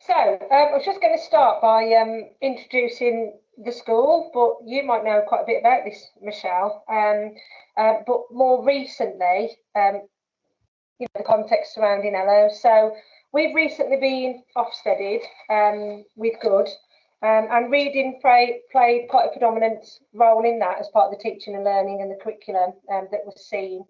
So I was just going to start by introducing the school, but you might know quite a bit about this, Michelle. But more recently, the context surrounding Hello. So we've recently been Ofsteded with Good, and reading played quite a predominant role in that as part of the teaching and learning and the curriculum that was seen.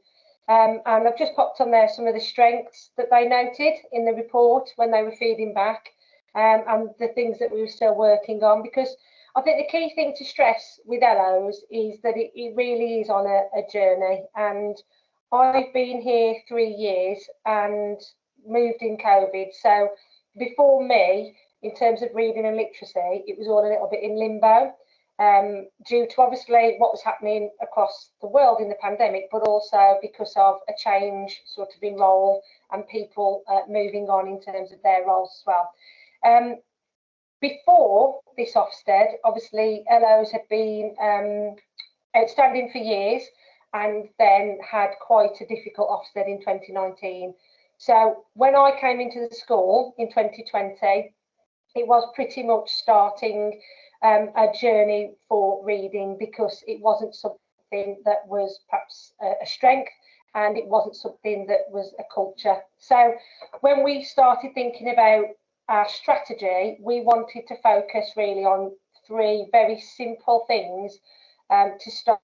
And I've just popped on there some of the strengths that they noted in the report when they were feeding back, and the things that we were still working on, because I think the key thing to stress with Hello's is that it really is on a journey. And I've been here 3 years and moved in COVID. So before me, in terms of reading and literacy, it was all a little bit in limbo, due to obviously what was happening across the world in the pandemic, but also because of a change sort of in role and people moving on in terms of their roles as well. Before this Ofsted, obviously Hello's had been outstanding for years, and then had quite a difficult Ofsted in 2019. So when I came into the school in 2020, it was pretty much starting a journey for reading, because it wasn't something that was perhaps a strength, and it wasn't something that was a culture. So when we started thinking about our strategy, we wanted to focus really on 3 very simple things to start.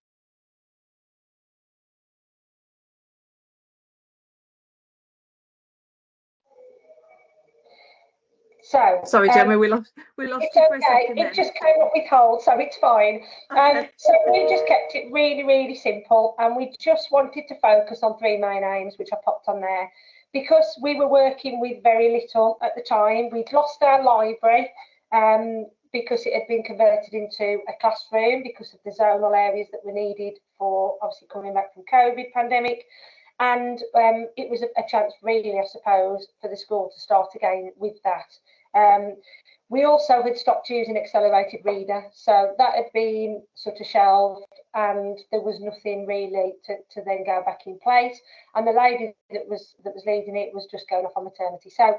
So, sorry, Gemma, we lost you for a second. It just came up with hold, so it's fine. Okay. So we just kept it really, really simple, and we just wanted to focus on 3 main aims, which I popped on there, because we were working with very little at the time. We'd lost our library because it had been converted into a classroom because of the zonal areas that were needed for obviously coming back from COVID pandemic. And it was a chance really, I suppose, for the school to start again with that. We also had stopped using Accelerated Reader, so that had been sort of shelved, and there was nothing really to then go back in place. And the lady that was leading it was just going off on maternity. So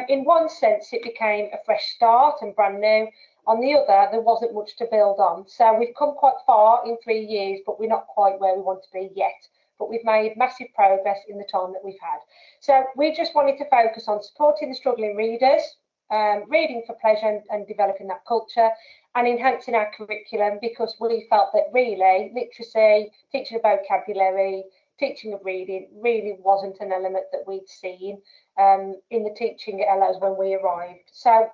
in one sense, it became a fresh start and brand new. On the other, there wasn't much to build on. So we've come quite far in 3 years, but we're not quite where we want to be yet. But we've made massive progress in the time that we've had. So we just wanted to focus on supporting the struggling readers, reading for pleasure and developing that culture, and enhancing our curriculum, because we felt that really literacy, teaching of vocabulary, teaching of reading really wasn't an element that we'd seen in the teaching at Hello's when we arrived. So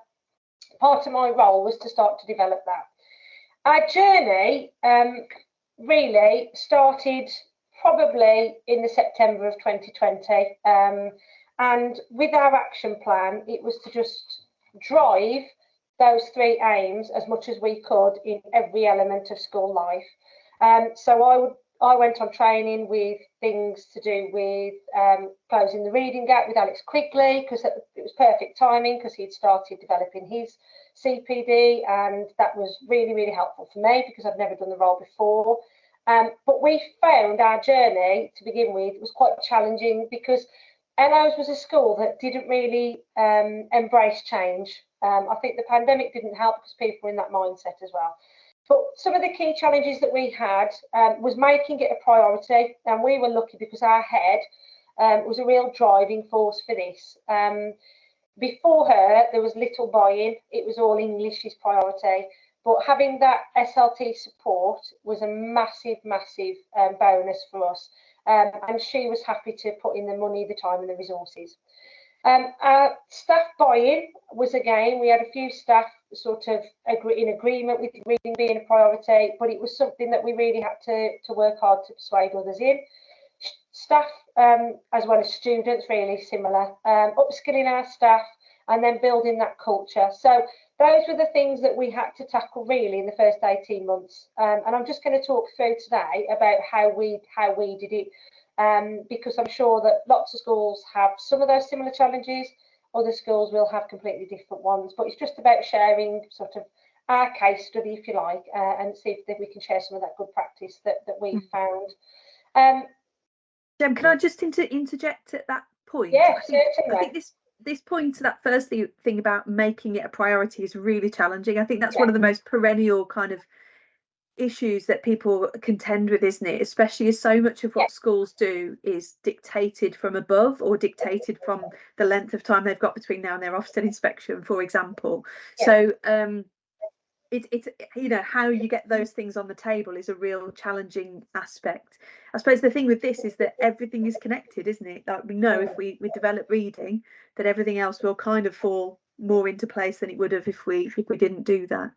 part of my role was to start to develop that. Our journey really started probably in the September of 2020, and with our action plan, it was to just drive those 3 aims as much as we could in every element of school life. So I went on training with things to do with closing the reading gap with Alex Quigley, because it was perfect timing, because he'd started developing his CPD, and that was really, really helpful for me because I'd never done the role before. But we found our journey to begin with was quite challenging, because Hello's was a school that didn't really embrace change. I think the pandemic didn't help because people were in that mindset as well. But some of the key challenges that we had was making it a priority, and we were lucky because our head was a real driving force for this. Before her, there was little buy-in. It was all English's priority. But having that SLT support was a massive, massive bonus for us. And she was happy to put in the money, the time and the resources. Our staff buy-in was, again, we had a few staff sort of in agreement with reading being a priority, but it was something that we really had to work hard to persuade others in. Staff, as well as students, really similar. Upskilling our staff and then building that culture. So those were the things that we had to tackle really in the first 18 months. And I'm just going to talk through today about how we did it, because I'm sure that lots of schools have some of those similar challenges. Other schools will have completely different ones, but it's just about sharing sort of our case study, if you like, and see if we can share some of that good practice that we've found. Gem, can I just interject at that point? Yeah, certainly. I think this point to that first thing about making it a priority is really challenging. I think that's one of the most perennial kind of issues that people contend with, isn't it? Especially as so much of what schools do is dictated from above, or dictated from the length of time they've got between now and their Ofsted inspection, for example. So it's how you get those things on the table is a real challenging aspect. I suppose the thing with this is that everything is connected, isn't it? Like, we know if we develop reading, that everything else will kind of fall more into place than it would have if we didn't do that.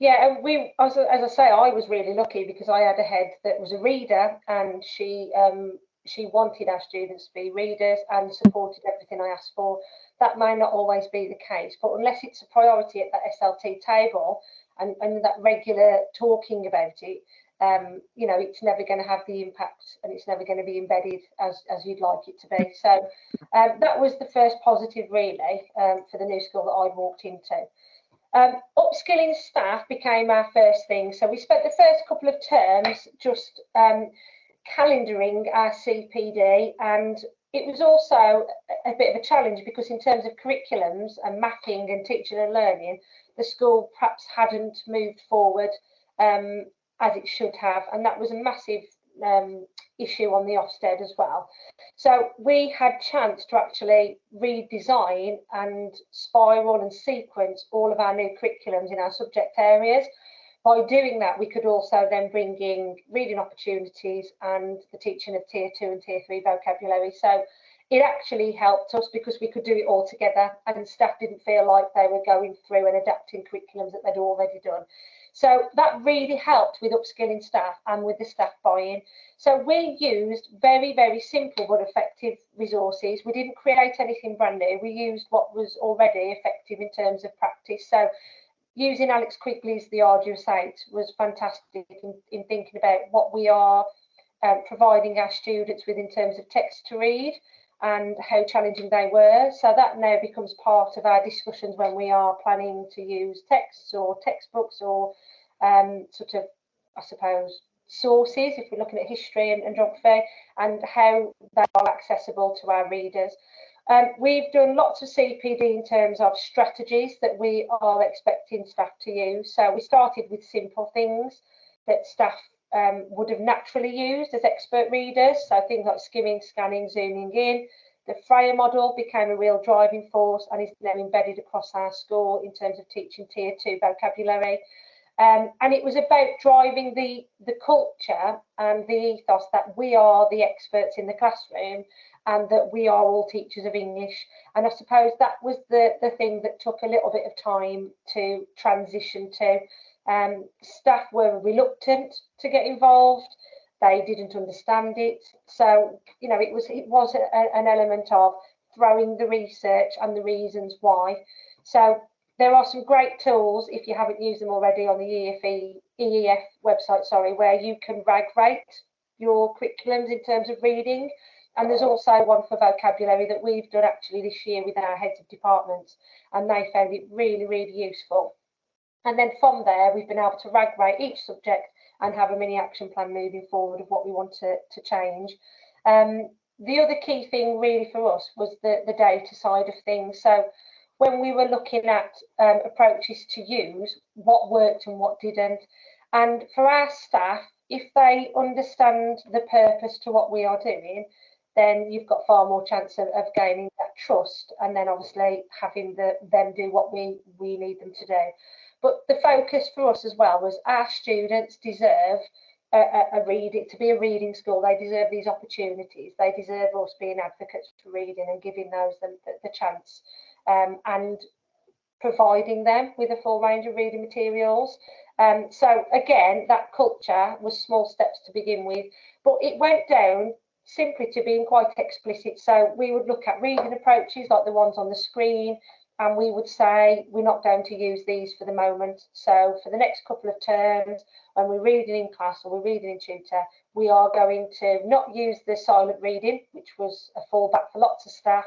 And we, as I say, I was really lucky because I had a head that was a reader, and she wanted our students to be readers and supported everything I asked for. That may not always be the case, but unless it's a priority at that SLT table and that regular talking about it, it's never going to have the impact, and it's never going to be embedded as you'd like it to be. So that was the first positive, really, for the new school that I walked into. Upskilling staff became our first thing. So we spent the first couple of terms just calendaring our CPD, and it was also a bit of a challenge because in terms of curriculums and mapping and teaching and learning, the school perhaps hadn't moved forward as it should have, and that was a massive issue on the Ofsted as well. So we had chance to actually redesign and spiral and sequence all of our new curriculums in our subject areas. By doing that, we could also then bring in reading opportunities and the teaching of Tier 2 and Tier 3 vocabulary. So it actually helped us because we could do it all together, and staff didn't feel like they were going through and adapting curriculums that they'd already done. So that really helped with upskilling staff and with the staff buy-in. So we used very, very simple but effective resources. We didn't create anything brand new. We used what was already effective in terms of practice. So using Alex Quigley's The Arduous 8 was fantastic in thinking about what we are providing our students with in terms of text to read and how challenging they were. So that now becomes part of our discussions when we are planning to use texts or textbooks or sort of, I suppose, sources, if we're looking at history and geography, and how they are accessible to our readers. We've done lots of CPD in terms of strategies that we are expecting staff to use. So we started with simple things that staff would have naturally used as expert readers. So things like skimming, scanning, zooming in. The Freya model became a real driving force and is now embedded across our school in terms of teaching Tier 2 vocabulary. And it was about driving the culture and the ethos that we are the experts in the classroom and that we are all teachers of English. And I suppose that was the thing that took a little bit of time to transition to. Staff were reluctant to get involved. They didn't understand it. So, it was an element of throwing the research and the reasons why. So there are some great tools, if you haven't used them already, on the EEF website, where you can rag rate your curriculums in terms of reading. And there's also one for vocabulary that we've done actually this year with our heads of departments, and they found it really, really useful. And then from there, we've been able to rag rate each subject and have a mini action plan moving forward of what we want to change. The other key thing really for us was the data side of things. So when we were looking at approaches to use, what worked and what didn't. And for our staff, if they understand the purpose to what we are doing, then you've got far more chance of gaining that trust, and then obviously having them do what we need them to do. But the focus for us as well was our students deserve to be a reading school. They deserve these opportunities. They deserve us being advocates for reading and giving them the chance, and providing them with a full range of reading materials. So again, that culture was small steps to begin with, but it went down simply to being quite explicit. So we would look at reading approaches like the ones on the screen, and we would say, we're not going to use these for the moment. So for the next couple of terms, when we're reading in class or we're reading in tutor, we are going to not use the silent reading, which was a fallback for lots of staff.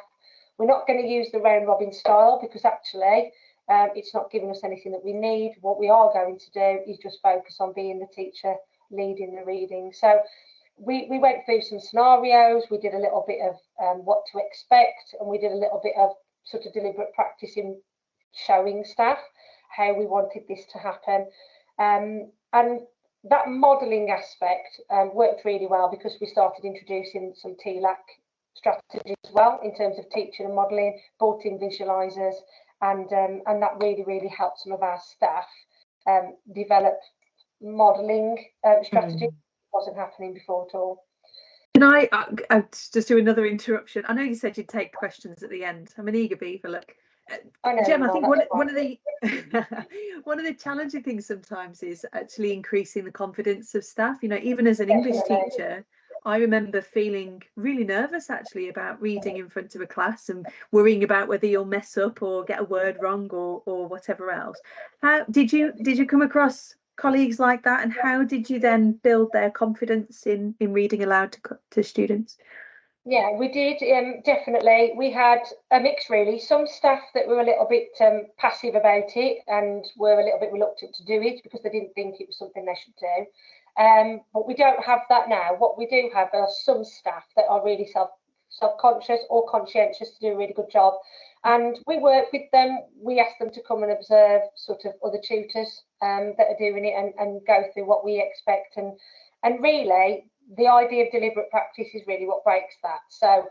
We're not going to use the round robin style because actually it's not giving us anything that we need. What we are going to do is just focus on being the teacher leading the reading. So we went through some scenarios, we did a little bit of what to expect, and we did a little bit of sort of deliberate practice in showing staff how we wanted this to happen. And that modelling aspect worked really well, because we started introducing some TLAC strategies as well in terms of teaching and modelling, brought in visualisers, and that really helped some of our staff develop modelling strategies. Wasn't happening before at all. Can I just do another interruption? I know you said you'd take questions at the end. I'm an eager beaver. Look, Gemma, I think one of the one of the challenging things sometimes is actually increasing the confidence of staff. You know, even as an English teacher, I remember feeling really nervous actually about reading in front of a class and worrying about whether you'll mess up or get a word wrong or whatever else. How did you come across colleagues like that, and how did you then build their confidence in reading aloud to students? Yeah, we did, definitely. We had a mix really. Some staff that were a little bit passive about it and were a little bit reluctant to do it because they didn't think it was something they should do. But we don't have that now. What we do have are some staff that are really self-conscious or conscientious to do a really good job. And we work with them. We ask them to come and observe sort of other tutors that are doing it and go through what we expect. And really, the idea of deliberate practice is really what breaks that. So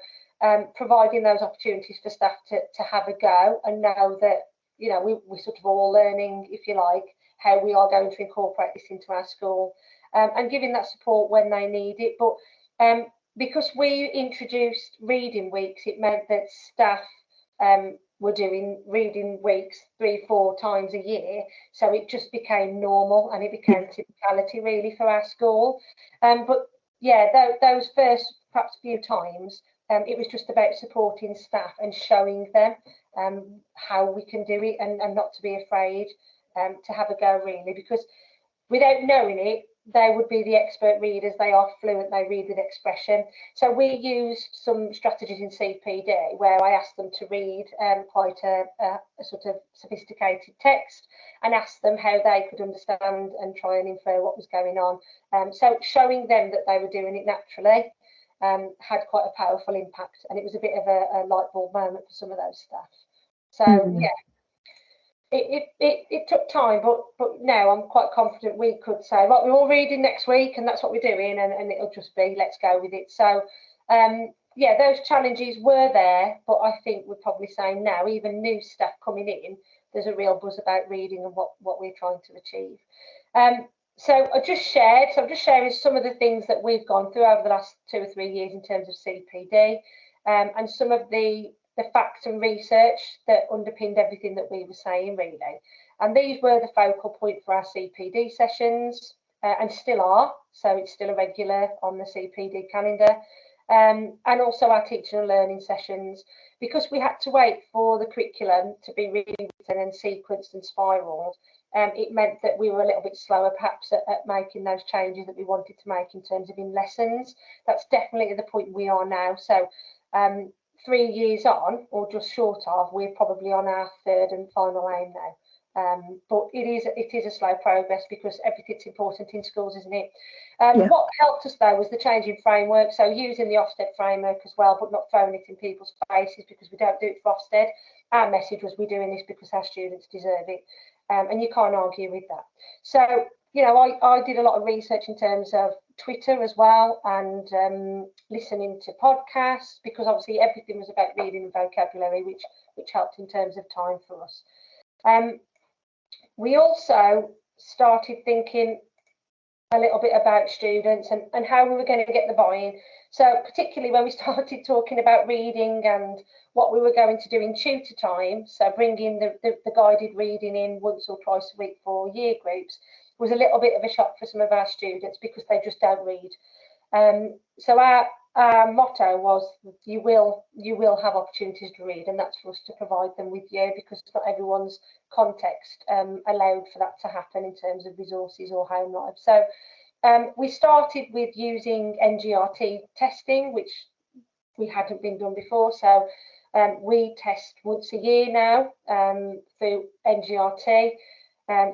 providing those opportunities for staff to have a go and know that, you know, we're sort of all learning, if you like, how we are going to incorporate this into our school, and giving that support when they need it. But because we introduced reading weeks, it meant that staff were doing reading weeks 3-4 times a year, so it just became normal and it became typicality really for our school. But yeah, those first perhaps few times, it was just about supporting staff and showing them how we can do it, and not to be afraid to have a go really, because without knowing it, they would be the expert readers. They are fluent, they read with expression. So we used some strategies in CPD where I asked them to read quite a sort of sophisticated text and asked them how they could understand and try and infer what was going on. So showing them that they were doing it naturally had quite a powerful impact, and it was a bit of a light bulb moment for some of those staff. So yeah. It took time, but now I'm quite confident we could say, right, we're all reading next week and that's what we're doing, and it'll just be, let's go with it. So yeah, those challenges were there, but I think we're probably saying now, even new staff coming in, there's a real buzz about reading and what we're trying to achieve. So I'm just sharing some of the things that we've gone through over the last 2 or 3 years in terms of CPD, and some of the facts and research that underpinned everything that we were saying really. And these were the focal point for our CPD sessions, and still are, so it's still a regular on the CPD calendar, and also our teaching and learning sessions, because we had to wait for the curriculum to be rewritten and sequenced and spiraled. It meant that we were a little bit slower perhaps at making those changes that we wanted to make in terms of in lessons. That's definitely at the point we are now. So 3 years on, or just short of, we're probably on our third and final aim now. But it is a slow progress, because everything's important in schools, isn't it? What helped us though was the changing framework, so using the Ofsted framework as well, but not throwing it in people's faces, because we don't do it for Ofsted. Our message was, we're doing this because our students deserve it, and you can't argue with that. So, you know, I did a lot of research in terms of Twitter as well, and listening to podcasts, because obviously everything was about reading and vocabulary, which helped in terms of time for us. We also started thinking a little bit about students and how we were going to get the buy-in. So particularly when we started talking about reading and what we were going to do in tutor time, so bringing the guided reading in once or twice a week for year groups, was a little bit of a shock for some of our students, because they just don't read. So our motto was, you will have opportunities to read, and that's for us to provide them with you, because not everyone's context allowed for that to happen in terms of resources or home life. So we started with using NGRT testing, which we hadn't been done before. So we test once a year now through NGRT,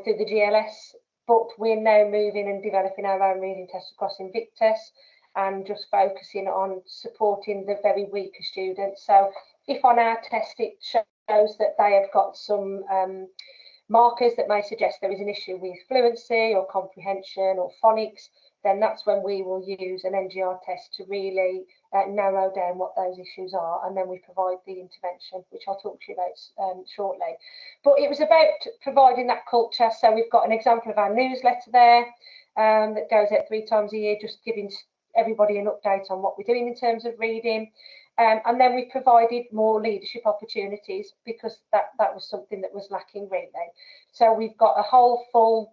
through the GLS, but we're now moving and developing our own reading test across Invictus. and just focusing on supporting the very weaker students. So if on our test it shows that they have got some markers that may suggest there is an issue with fluency or comprehension or phonics, then that's when we will use an NGR test to really narrow down what those issues are, and then we provide the intervention, which I'll talk to you about shortly. But it was about providing that culture. So we've got an example of our newsletter there that goes out 3 times a year, just giving everybody an update on what we're doing in terms of reading. And then we provided more leadership opportunities, because that was something that was lacking really. So we've got a whole full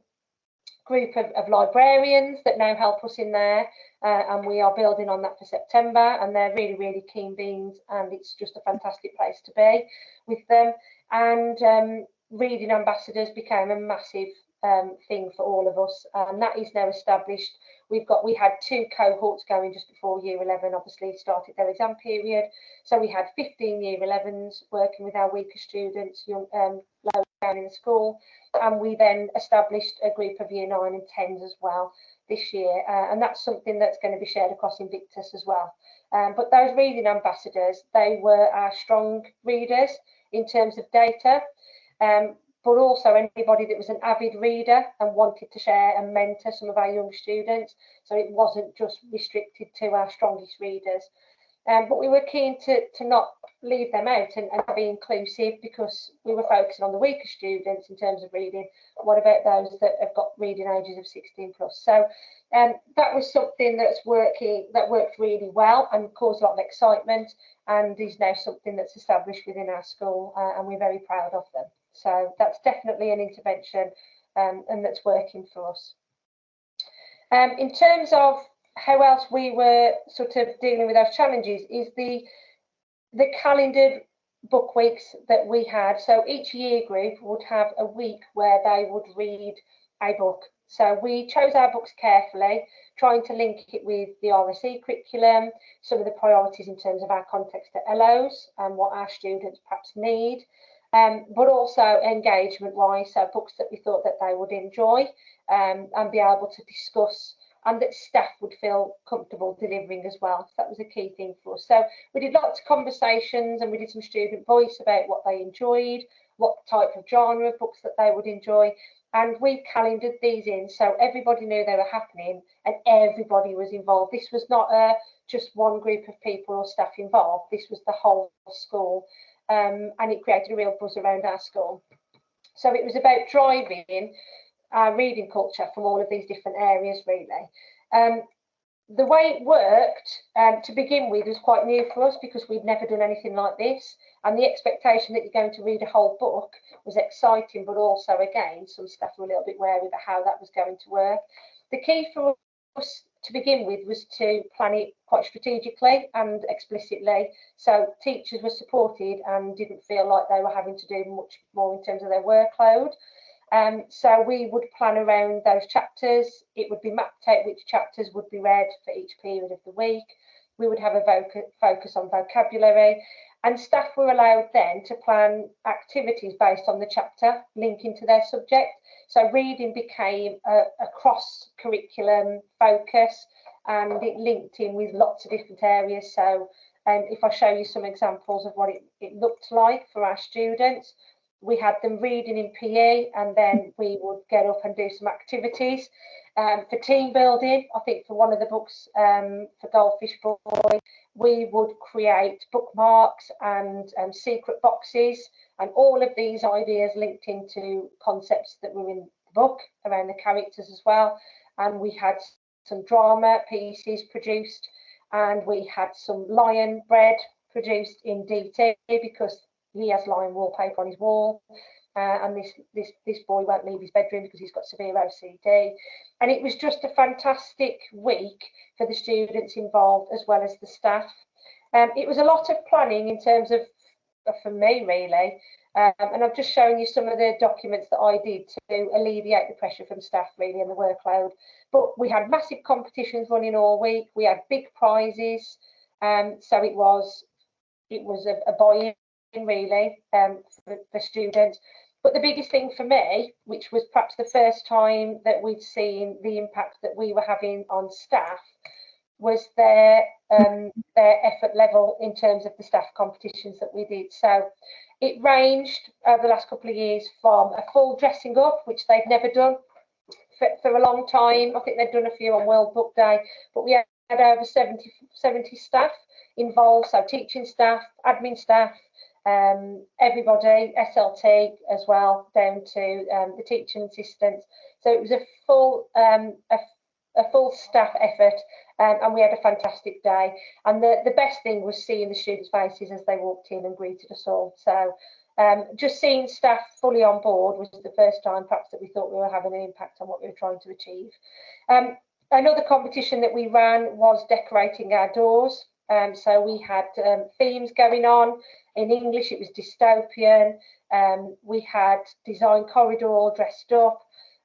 group of librarians that now help us in there, and we are building on that for September, and they're really, really keen beans, and it's just a fantastic place to be with them. And reading ambassadors became a massive thing for all of us, and that is now established. We had 2 cohorts going just before year 11 obviously started their exam period, so we had 15 year 11s working with our weaker students, low down in the school, and we then established a group of year 9 and 10s as well this year, and that's something that's going to be shared across Invictus as well. But those reading ambassadors, they were our strong readers in terms of data, but also anybody that was an avid reader and wanted to share and mentor some of our young students. So it wasn't just restricted to our strongest readers. But we were keen to not leave them out and be inclusive, because we were focusing on the weaker students in terms of reading. What about those that have got reading ages of 16 plus? So that was something that worked really well and caused a lot of excitement, and is now something that's established within our school, and we're very proud of them. So that's definitely an intervention, and that's working for us. In terms of how else we were sort of dealing with those challenges, is the calendared book weeks that we had. So each year group would have a week where they would read a book. So we chose our books carefully, trying to link it with the RSE curriculum, some of the priorities in terms of our context at LOs and what our students perhaps need, but also engagement-wise, so books that we thought that they would enjoy, and be able to discuss, and that staff would feel comfortable delivering as well. So that was a key thing for us. So we did lots of conversations, and we did some student voice about what they enjoyed, what type of genre of books that they would enjoy, and we calendared these in so everybody knew they were happening and everybody was involved. This was not just one group of people or staff involved, this was the whole school, and it created a real buzz around our school. So it was about driving our reading culture from all of these different areas really. The way it worked to begin with was quite new for us, because we'd never done anything like this, and the expectation that you're going to read a whole book was exciting, but also again some staff were a little bit wary about how that was going to work. The key for us to begin with was to plan it quite strategically and explicitly, so teachers were supported and didn't feel like they were having to do much more in terms of their workload. So we would plan around those chapters. It would be mapped out which chapters would be read for each period of the week. We would have a focus on vocabulary, and staff were allowed then to plan activities based on the chapter linking to their subject. So reading became a cross-curriculum focus, and it linked in with lots of different areas. So if I show you some examples of what it looked like for our students, we had them reading in PE, and then we would get up and do some activities. For team building, I think for one of the books, for Goldfish Boy, we would create bookmarks and secret boxes, and all of these ideas linked into concepts that were in the book around the characters as well. And we had some drama pieces produced, and we had some lion bread produced in DT, because he has lion wallpaper on his wall, and this boy won't leave his bedroom because he's got severe OCD. And it was just a fantastic week for the students involved as well as the staff. It was a lot of planning in terms of, for me really, and I've just shown you some of the documents that I did to alleviate the pressure from staff really and the workload. But we had massive competitions running all week, we had big prizes, so it was a buy-in really, for students. But the biggest thing for me, which was perhaps the first time that we'd seen the impact that we were having on staff, was their effort level in terms of the staff competitions that we did. So it ranged over the last couple of years from a full dressing up, which they'd never done for a long time. I think they'd done a few on World Book Day, but we had over 70 staff involved, so teaching staff, admin staff, everybody, SLT as well, down to the teaching assistants. So it was a full staff effort, and we had a fantastic day. And the best thing was seeing the students' faces as they walked in and greeted us all. So just seeing staff fully on board was the first time perhaps that we thought we were having an impact on what we were trying to achieve. Another competition that we ran was decorating our doors. So we had themes going on. In English, it was dystopian. We had design corridor dressed up,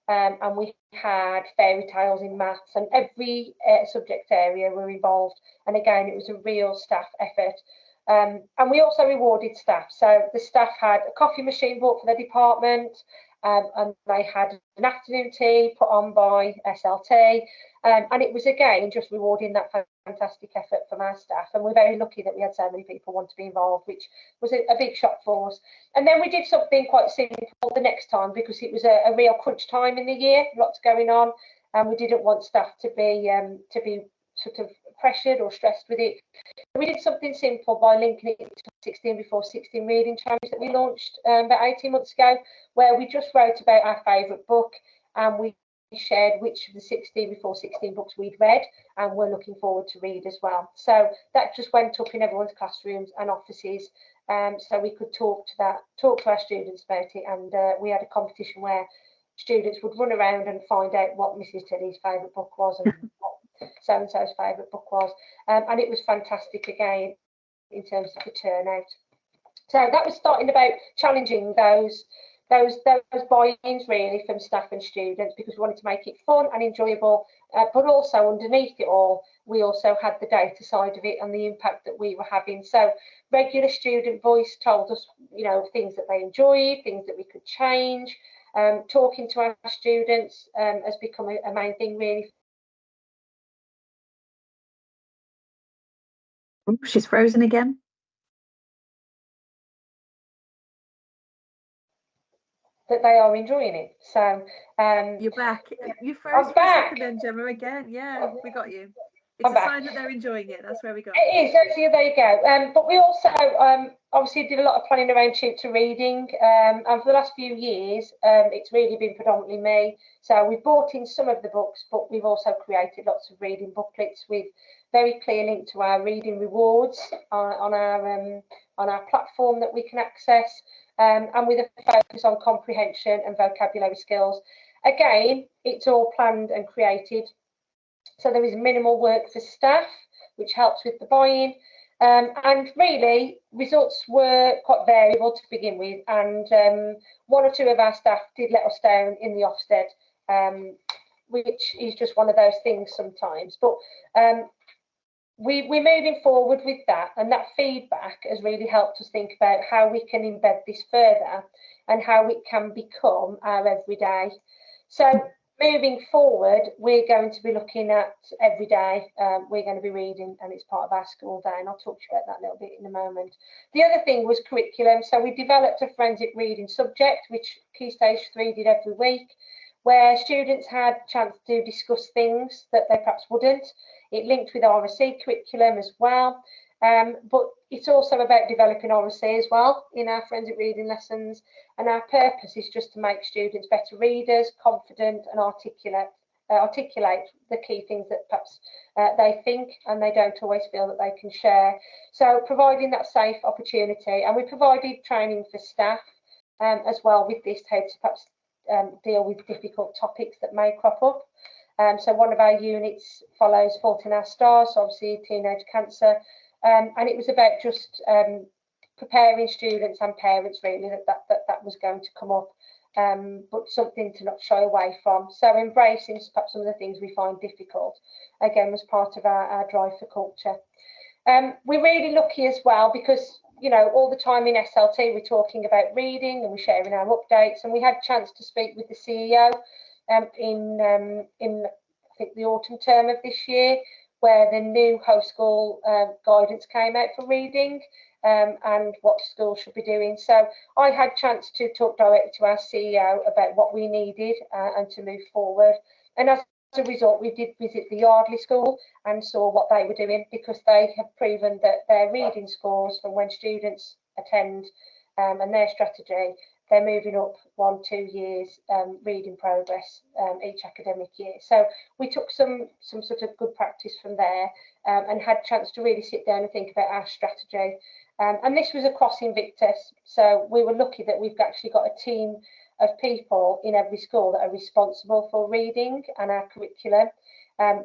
and we had fairy tales in maths, and every subject area were involved. And again, it was a real staff effort. And we also rewarded staff. So the staff had a coffee machine bought for their department, and they had an afternoon tea put on by SLT. And it was, again, just rewarding that fantastic effort from our staff. And we're very lucky that we had so many people want to be involved, which was a big shock for us. And then we did something quite simple the next time, because it was a real crunch time in the year, lots going on, and we didn't want staff to be sort of pressured or stressed with it. We did something simple by linking it to 16 before 16 reading challenge that we launched about 18 months ago, where we just wrote about our favourite book, and we shared which of the 16 before 16 books we'd read and we're looking forward to read as well. So that just went up in everyone's classrooms and offices, so we could talk to our students about it. And we had a competition where students would run around and find out what Mrs. Tilley's favourite book was and what so-and-so's favourite book was, and it was fantastic again in terms of the turnout. So that was starting about challenging those buy-ins really from staff and students, because we wanted to make it fun and enjoyable, but also underneath it all we also had the data side of it and the impact that we were having. So regular student voice told us, you know, things that they enjoyed, things that we could change. Talking to our students has become a main thing really. Oh, she's frozen again. That they are enjoying it. So you're back. You froze for a second then, Gemma, again. Yeah, we got you. It's a sign that they're enjoying it. That's where we got. It is. There you go. But we also obviously did a lot of planning around tutor reading, and for the last few years, it's really been predominantly me. So we've brought in some of the books, but we've also created lots of reading booklets with very clear link to our reading rewards on our platform that we can access, and with a focus on comprehension and vocabulary skills. Again, it's all planned and created, so there is minimal work for staff, which helps with the buy-in. And really, results were quite variable to begin with, and one or two of our staff did let us down in the Ofsted, which is just one of those things sometimes. But we're moving forward with that, and that feedback has really helped us think about how we can embed this further and how it can become our everyday. So moving forward, we're going to be looking at every day. We're going to be reading, and it's part of our school day, and I'll talk to you about that a little bit in a moment. The other thing was curriculum. So we developed a forensic reading subject, which Key Stage 3 did every week, where students had a chance to discuss things that they perhaps wouldn't. It linked with RSC curriculum as well, but it's also about developing RSC as well in our forensic reading lessons. And our purpose is just to make students better readers, confident, and articulate the key things that perhaps they think and they don't always feel that they can share. So providing that safe opportunity, and we provided training for staff as well with this, how to perhaps deal with difficult topics that may crop up. So one of our units follows Fault in Our Stars, so obviously teenage cancer, and it was about just preparing students and parents really that was going to come up, but something to not shy away from. So embracing perhaps some of the things we find difficult, again, was part of our drive for culture. We're really lucky as well because, you know, all the time in SLT we're talking about reading and we're sharing our updates, and we had a chance to speak with the CEO in I think the autumn term of this year, where the new whole school guidance came out for reading and what schools should be doing. So I had a chance to talk directly to our CEO about what we needed and to move forward. And as a result, we did visit the Yardley School and saw what they were doing, because they have proven that their reading scores from when students attend and their strategy, they're moving up 1-2 years reading progress each academic year. So we took some sort of good practice from there and had a chance to really sit down and think about our strategy. And this was across Invictus. So we were lucky that we've actually got a team of people in every school that are responsible for reading and our curriculum,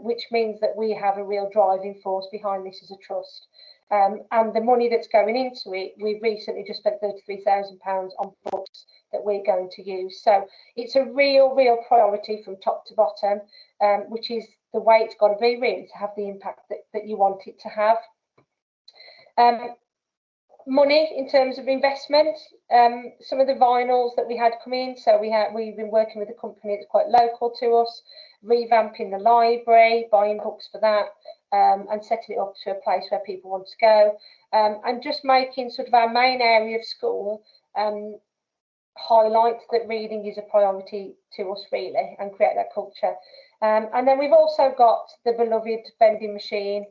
which means that we have a real driving force behind this as a trust. And the money that's going into it, we've recently just spent £33,000 on books that we're going to use. So it's a real priority from top to bottom, which is the way it's got to be, really, to have the impact that you want it to have. Money in terms of investment, some of the vinyls that we had come in, so we've been working with a company that's quite local to us, revamping the library, buying books for that, and setting it up to a place where people want to go, and just making sort of our main area of school highlight that reading is a priority to us, really, and create that culture. And then we've also got the beloved vending machine,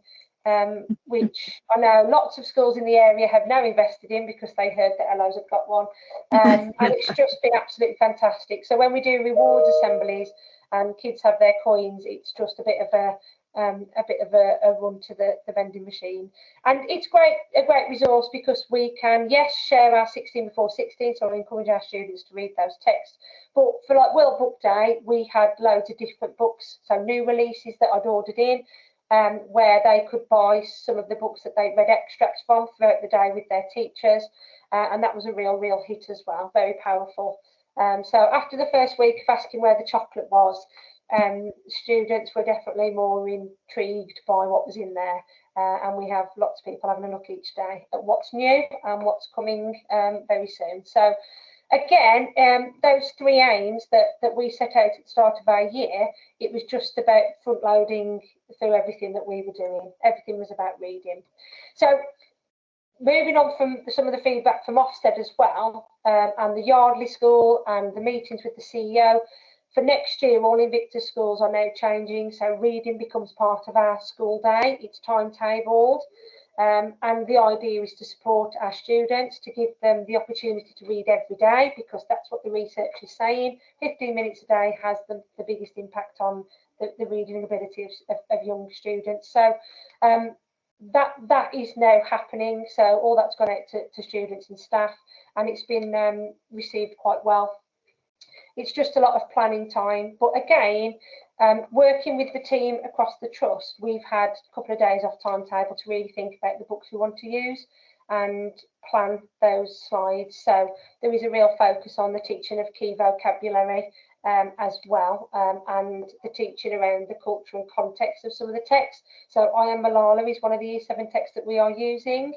which I know lots of schools in the area have now invested in because they heard that Ellows have got one, and it's just been absolutely fantastic. So when we do rewards assemblies and kids have their coins, it's just a bit of a run to the vending machine, and it's a great resource because we can, yes, share our 16 before 16, so I encourage our students to read those texts. But for like World Book Day, we had loads of different books, so new releases that I'd ordered in, where they could buy some of the books that they'd read extracts from throughout the day with their teachers, and that was a real hit as well, very powerful. So after the first week of asking where the chocolate was, students were definitely more intrigued by what was in there, and we have lots of people having a look each day at what's new and what's coming very soon. So again, those three aims that we set out at the start of our year, it was just about front loading through everything that we were doing. Everything was about reading. So moving on from some of the feedback from Ofsted as well, and the Yardley School and the meetings with the CEO, for next year, all Invictus schools are now changing, so reading becomes part of our school day. It's timetabled, and the idea is to support our students, to give them the opportunity to read every day, because that's what the research is saying. 15 minutes a day has the biggest impact on the reading ability of young students. So that is now happening. So all that's gone out to students and staff, and it's been received quite well. It's just a lot of planning time. But again, working with the team across the trust, we've had a couple of days off timetable to really think about the books we want to use and plan those slides. So there is a real focus on the teaching of key vocabulary as well, and the teaching around the culture and context of some of the texts. So I Am Malala is one of the Year 7 texts that we are using.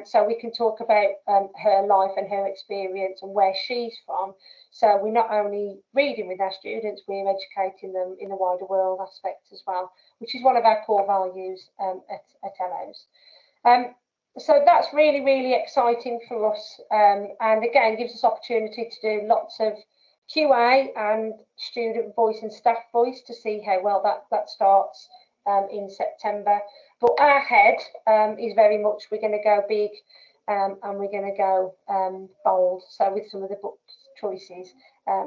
So we can talk about her life and her experience and where she's from. So we're not only reading with our students, we're educating them in the wider world aspect as well, which is one of our core values at Ellows. So that's really exciting for us, and again gives us opportunity to do lots of QA and student voice and staff voice to see how well that starts in September. But our head is very much, we're going to go big, and we're going to go bold, so with some of the book choices.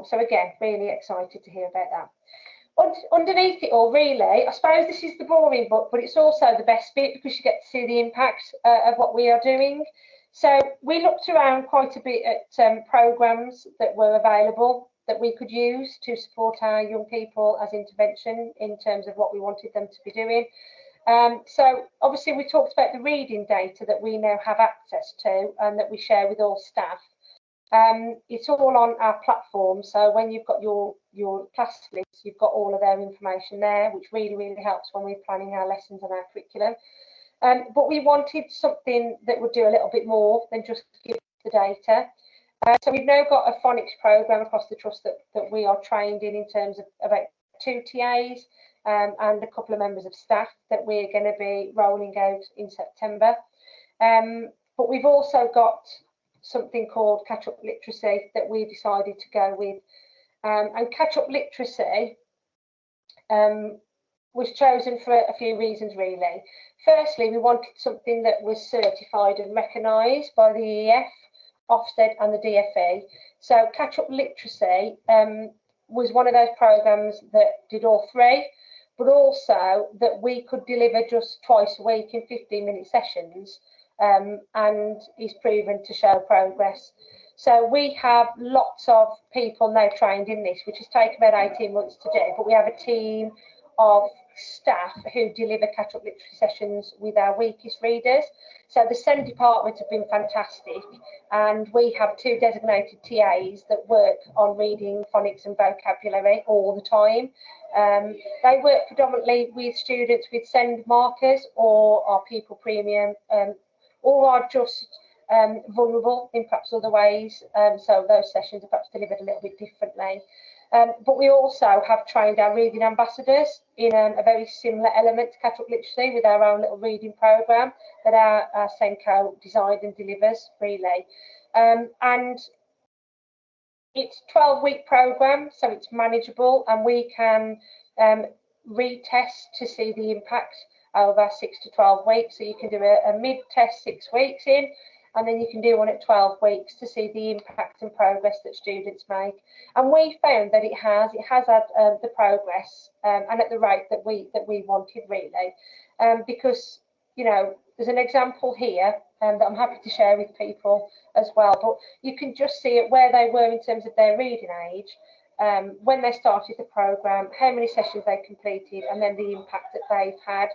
So again, really excited to hear about that. Underneath it all, really, I suppose this is the boring book, but it's also the best bit because you get to see the impact of what we are doing. So we looked around quite a bit at programmes that were available that we could use to support our young people as intervention in terms of what we wanted them to be doing. So obviously we talked about the reading data that we now have access to and that we share with all staff. It's all on our platform, so when you've got your class list, you've got all of their information there, which really helps when we're planning our lessons and our curriculum. But we wanted something that would do a little bit more than just give the data. So we've now got a phonics programme across the trust that we are trained in terms of about 2 TAs. and a couple of members of staff that we're going to be rolling out in September. But we've also got something called catch-up literacy that we decided to go with. And catch-up literacy was chosen for a few reasons, really. Firstly, we wanted something that was certified and recognised by the EF, Ofsted and the DFE. So catch-up literacy was one of those programmes that did all three, but also that we could deliver just twice a week in 15-minute sessions, and is proven to show progress. So we have lots of people now trained in this, which has taken about 18 months to do, but we have a team of staff who deliver catch-up literacy sessions with our weakest readers. So the SEND department have been fantastic, and we have 2 designated TAs that work on reading, phonics and vocabulary all the time. They work predominantly with students with SEND markers or are pupil premium, or are just vulnerable in perhaps other ways. So those sessions are perhaps delivered a little bit differently. But we also have trained our reading ambassadors in a very similar element to catch-up literacy with our own little reading programme that our Senko designed and delivers, really. And it's a 12-week programme, so it's manageable, and we can retest to see the impact over 6 to 12 weeks. So you can do a mid-test 6 weeks in, and then you can do one at 12 weeks to see the impact and progress that students make. And we found that it has had the progress and at the rate that we wanted, really, because, you know, there's an example here that I'm happy to share with people as well, but you can just see it where they were in terms of their reading age, when they started the programme, how many sessions they completed, and then the impact that they've had.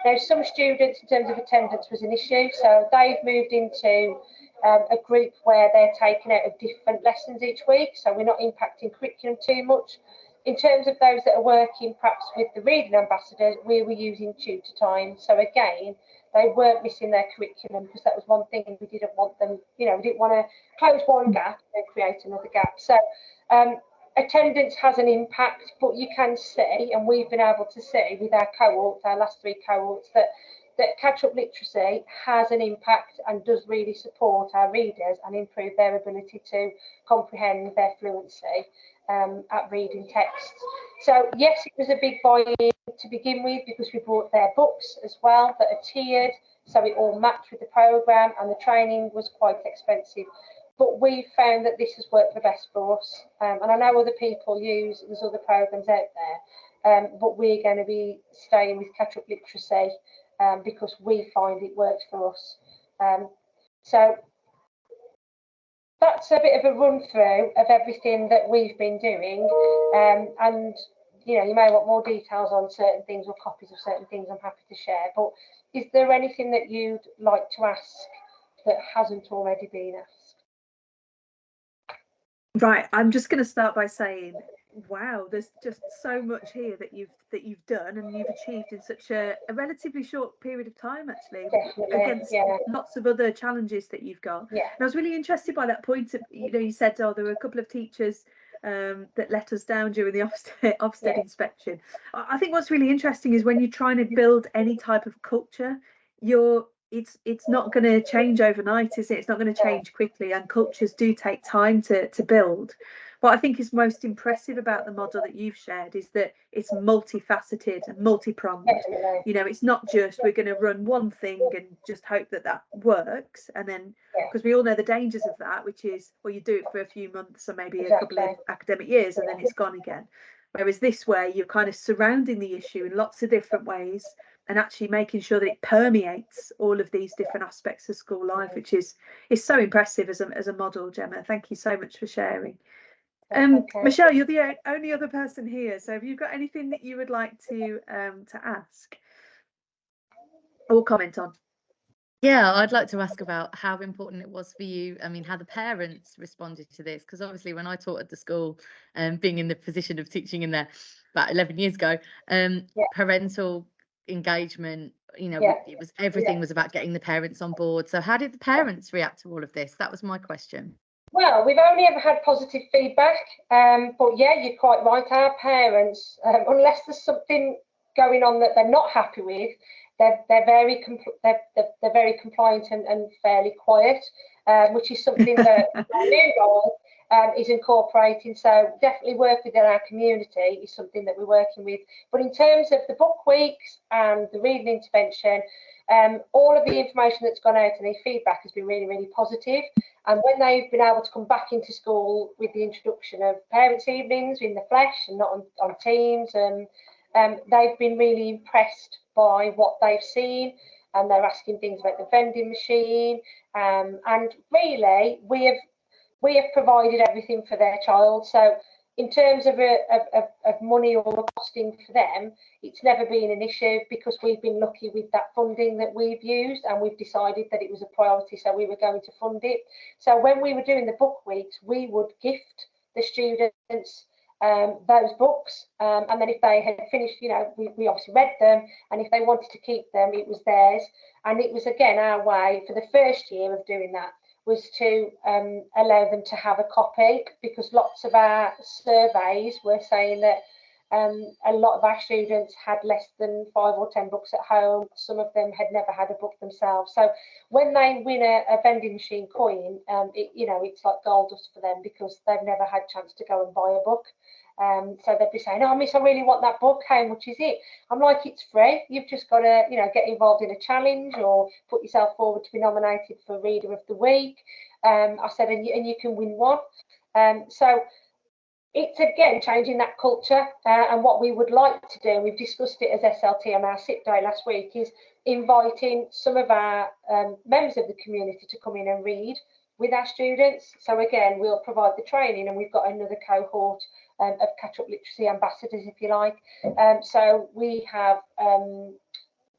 Now, some students, in terms of attendance, was an issue, so they've moved into a group where they're taken out of different lessons each week, so we're not impacting curriculum too much. In terms of those that are working perhaps with the reading ambassadors, we were using tutor time, so again, they weren't missing their curriculum, because that was one thing we didn't want them, you know, we didn't want to close one gap and create another gap. So attendance has an impact, but you can see, and we've been able to see with our cohorts, our last 3 cohorts, that catch-up literacy has an impact and does really support our readers and improve their ability to comprehend their fluency at reading texts. So yes, it was a big buy-in to begin with, because we brought their books as well that are tiered, so it all matched with the programme, and the training was quite expensive. But we found that this has worked the best for us. And I know other people there's other programmes out there, but we're going to be staying with catch-up literacy because we find it works for us. So that's a bit of a run through of everything that we've been doing. And, you know, you may want more details on certain things or copies of certain things, I'm happy to share. But is there anything that you'd like to ask that hasn't already been asked? Right, I'm just going to start by saying, wow, there's just so much here that you've done and you've achieved in such a relatively short period of time, actually. Definitely, against lots of other challenges that you've got. Yeah. And I was really interested by that point. You know, you said, oh, there were a couple of teachers that let us down during the Ofsted inspection. I think what's really interesting is when you're trying to build any type of culture, it's not going to change overnight, is it? It's not going to change quickly, and cultures do take time to build. What I think is most impressive about the model that you've shared is that it's multifaceted and multi-pronged. Definitely. You know, it's not just we're going to run one thing and just hope that works, and then because we all know the dangers of that, which is, well, you do it for a few months or maybe a couple of academic years and then it's gone again. Whereas this way, you're kind of surrounding the issue in lots of different ways and actually making sure that it permeates all of these different aspects of school life, which is so impressive as a model, Gemma. Thank you so much for sharing. Michelle, you're the only other person here, so have you got anything that you would like to ask or comment on? Yeah, I'd like to ask about how important it was for you. I mean, how the parents responded to this, because obviously when I taught at the school, being in the position of teaching in there about 11 years ago, parental engagement, you know, it was everything was about getting the parents on board. So how did the parents react to all of this? That was my question. Well, we've only ever had positive feedback, but yeah, you're quite right. Our parents, unless there's something going on that they're not happy with, they're very compliant and fairly quiet, which is something that our new role is incorporating. So definitely work within our community is something that we're working with. But in terms of the book weeks and the reading intervention, all of the information that's gone out and the feedback has been really, really positive. And when they've been able to come back into school with the introduction of parents' evenings in the flesh and not on Teams, they've been really impressed by what they've seen, and they're asking things about the vending machine. And really, we have provided everything for their child. So in terms of money or costing for them, it's never been an issue because we've been lucky with that funding that we've used, and we've decided that it was a priority, so we were going to fund it. So when we were doing the book weeks, we would gift the students those books, and then if they had finished, we obviously read them, and if they wanted to keep them, it was theirs. And it was, again, our way for the first year of doing that was to allow them to have a copy, because lots of our surveys were saying that a lot of our students had less than 5 or 10 books at home. Some of them had never had a book themselves. So when they win a vending machine coin, it's like gold dust for them, because they've never had a chance to go and buy a book. So they'd be saying, "Oh, Miss, I really want that book. How much is it?" I'm like, "It's free. You've just got to, get involved in a challenge or put yourself forward to be nominated for Reader of the Week." I said, and you can win one. So it's, again, changing that culture. And what we would like to do, we've discussed it as SLT on our SIP day last week, is inviting some of our members of the community to come in and read with our students. So again, we'll provide the training, and we've got another cohort of catch-up literacy ambassadors, if you like. So we have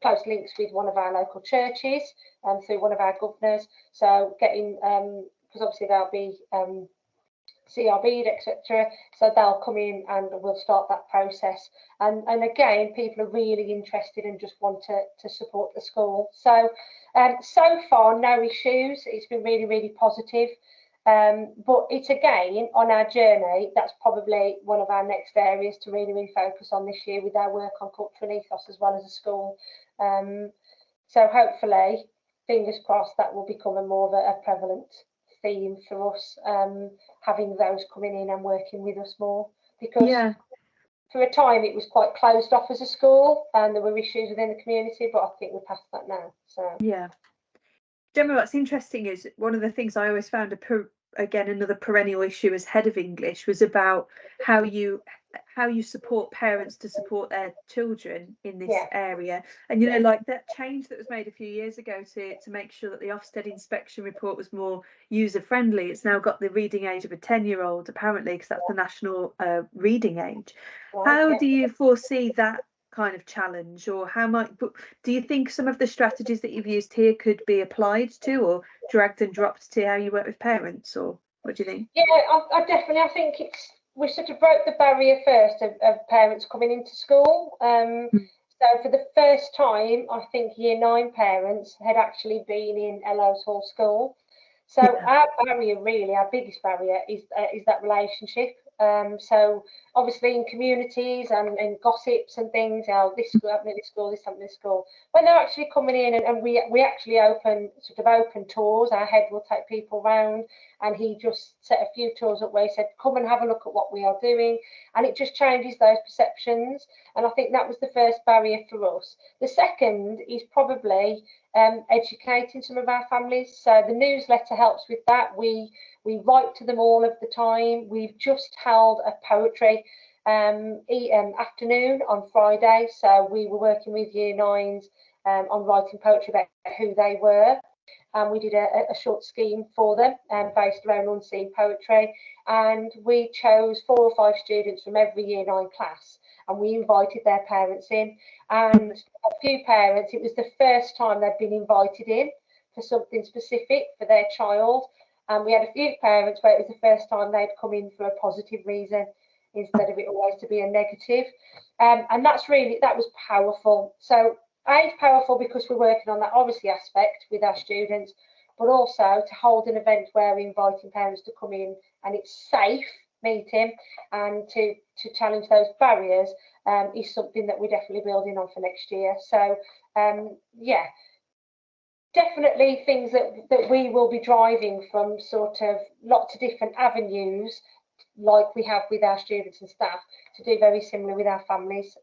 close links with one of our local churches through one of our governors. So getting, because obviously they'll be CRB'd, etc. So they'll come in and we'll start that process. And again, people are really interested and just want to support the school. So so far, no issues. It's been really, really positive. But it's, again, on our journey, that's probably one of our next areas to really, really focus on this year with our work on cultural ethos as well as a school. So hopefully, fingers crossed, that will become more of a prevalent theme for us, having those coming in and working with us more, because for a time it was quite closed off as a school and there were issues within the community, but I think we're past that now. So Gemma, what's interesting is one of the things I always found another perennial issue as head of English was about how you support parents to support their children in this area. And like that change that was made a few years ago to make sure that the Ofsted inspection report was more user friendly. It's now got the reading age of a 10-year-old, apparently, because that's the national reading age. How do you foresee that kind of challenge, or do you think some of the strategies that you've used here could be applied to or dragged and dropped to how you work with parents, or what do you think? I definitely, I think we sort of broke the barrier first of parents coming into school. So for the first time, I think Year 9 parents had actually been in Ellows Hall School. So our barrier, really, our biggest barrier is that relationship. So obviously in communities and gossips and things, this school happened at this school, this happened at this school. When they're actually coming in and we actually open tours, our head will take people round, and he just set a few tours up where he said, "Come and have a look at what we are doing," and it just changes those perceptions. And I think that was the first barrier for us. The second is probably educating some of our families. So the newsletter helps with that. We write to them all of the time. We've just held a poetry afternoon on Friday. So we were working with Year 9s on writing poetry about who they were. And we did a short scheme for them based around unseen poetry. And we chose 4 or 5 students from every Year 9 class, and we invited their parents in. And a few parents, it was the first time they'd been invited in for something specific for their child. And we had a few parents where it was the first time they'd come in for a positive reason instead of it always to be a negative. And that was powerful. So it's powerful because we're working on that obviously aspect with our students, but also to hold an event where we're inviting parents to come in and it's safe meeting and to challenge those barriers is something that we're definitely building on for next year. So yeah, definitely things that we will be driving from sort of lots of different avenues, like we have with our students and staff, to do very similar with our families.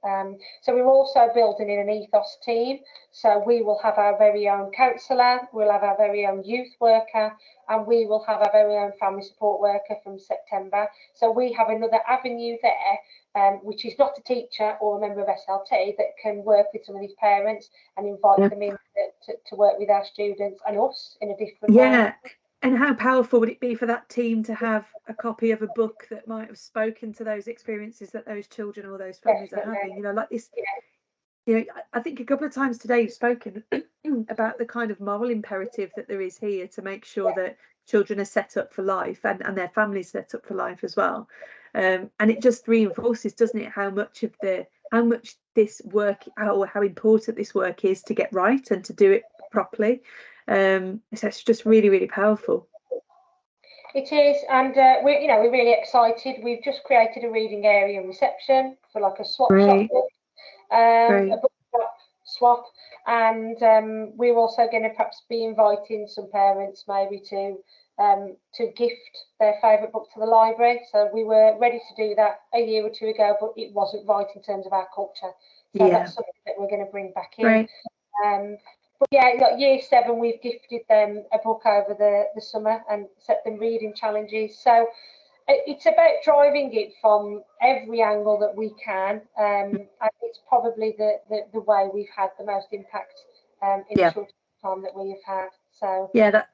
So we're also building in an ethos team. So we will have our very own counsellor, we'll have our very own youth worker, and we will have our very own family support worker from September. So we have another avenue there, which is not a teacher or a member of SLT, that can work with some of these parents and invite them in to work with our students and us in a different way. And how powerful would it be for that team to have a copy of a book that might have spoken to those experiences that those children or those families are having? You know, like this. You know, I think a couple of times today you've spoken about the kind of moral imperative that there is here to make sure that children are set up for life and their families set up for life as well. And it just reinforces, doesn't it, how much this work, how important this work is to get right and to do it properly. So it's just really, really powerful. It is, and we're really excited. We've just created a reading area and reception for like a swap shop book, a book swap, and we're also going to perhaps be inviting some parents maybe to gift their favourite book to the library. So we were ready to do that a year or two ago, but it wasn't right in terms of our culture. So that's something that we're going to bring back in. But yeah, like year 7, we've gifted them a book over the summer and set them reading challenges. So it's about driving it from every angle that we can. And it's probably the way we've had the most impact in the short time that we have had. So yeah, that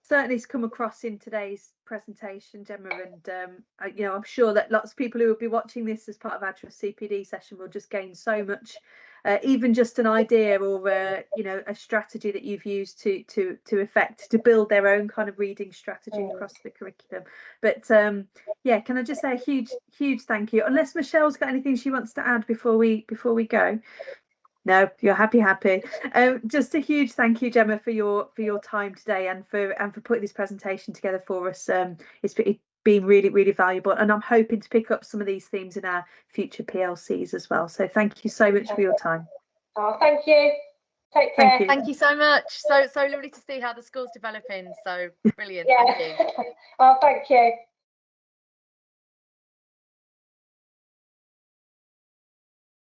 certainly has come across in today's presentation, Gemma, and you know, I'm sure that lots of people who will be watching this as part of our CPD session will just gain so much, even just an idea or you know, a strategy that you've used to build their own kind of reading strategy across the curriculum. But yeah, can I just say a huge thank you, unless Michelle's got anything she wants to add before we go. No, you're happy. Just a huge thank you, Gemma, for your time today and for putting this presentation together for us. It's been really, really valuable, and I'm hoping to pick up some of these themes in our future PLCs as well. So thank you so much for your time. Oh, thank you. Take care. Thank you so much. So lovely to see how the school's developing. So brilliant. Thank you. Oh, thank you.